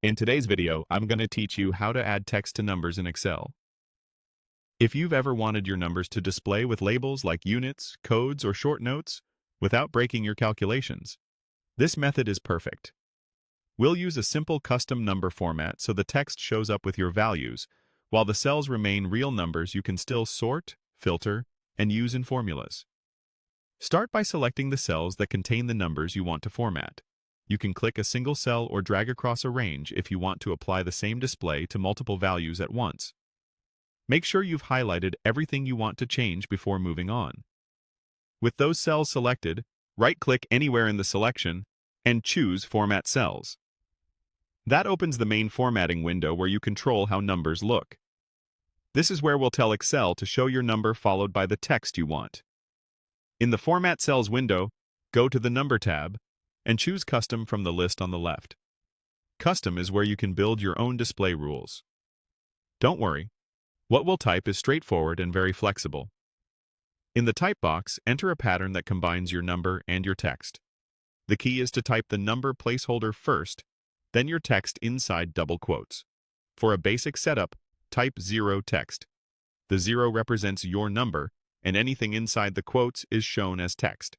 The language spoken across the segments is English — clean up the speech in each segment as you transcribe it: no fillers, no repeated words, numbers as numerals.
In today's video, I'm going to teach you how to add text to numbers in Excel. If you've ever wanted your numbers to display with labels like units, codes, or short notes without breaking your calculations, this method is perfect. We'll use a simple custom number format so the text shows up with your values, while the cells remain real numbers you can still sort, filter, and use in formulas. Start by selecting the cells that contain the numbers you want to format. You can click a single cell or drag across a range if you want to apply the same display to multiple values at once. Make sure you've highlighted everything you want to change before moving on. With those cells selected, right-click anywhere in the selection and choose Format Cells. That opens the main formatting window where you control how numbers look. This is where we'll tell Excel to show your number followed by the text you want. In the Format Cells window, go to the Number tab and choose Custom from the list on the left. Custom is where you can build your own display rules. Don't worry, what we'll type is straightforward and very flexible. In the type box, enter a pattern that combines your number and your text. The key is to type the number placeholder first, then your text inside double quotes. For a basic setup, type 0 text. The 0 represents your number, and anything inside the quotes is shown as text.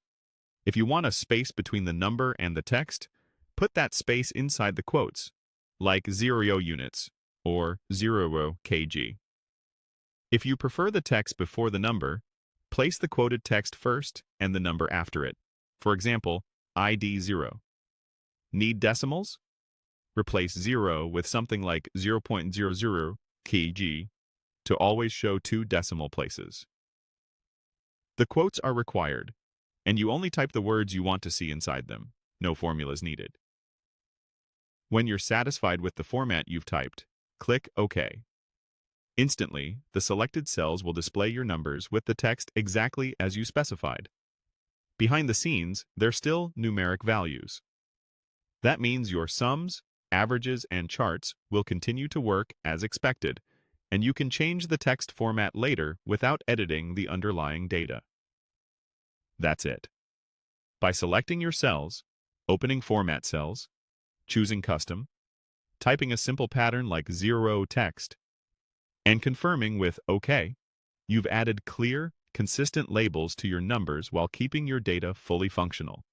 If you want a space between the number and the text, put that space inside the quotes, like 0 units or 0 kg. If you prefer the text before the number, place the quoted text first and the number after it. For example, ID 0. Need decimals? Replace 0 with something like 0.00 kg to always show two decimal places. The quotes are required, and you only type the words you want to see inside them. No formulas needed. When you're satisfied with the format you've typed, click OK. Instantly, the selected cells will display your numbers with the text exactly as you specified. Behind the scenes, they're still numeric values. That means your sums, averages, and charts will continue to work as expected, and you can change the text format later without editing the underlying data. That's it. By selecting your cells, opening Format Cells, choosing Custom, typing a simple pattern like 0 text, and confirming with OK, you've added clear, consistent labels to your numbers while keeping your data fully functional.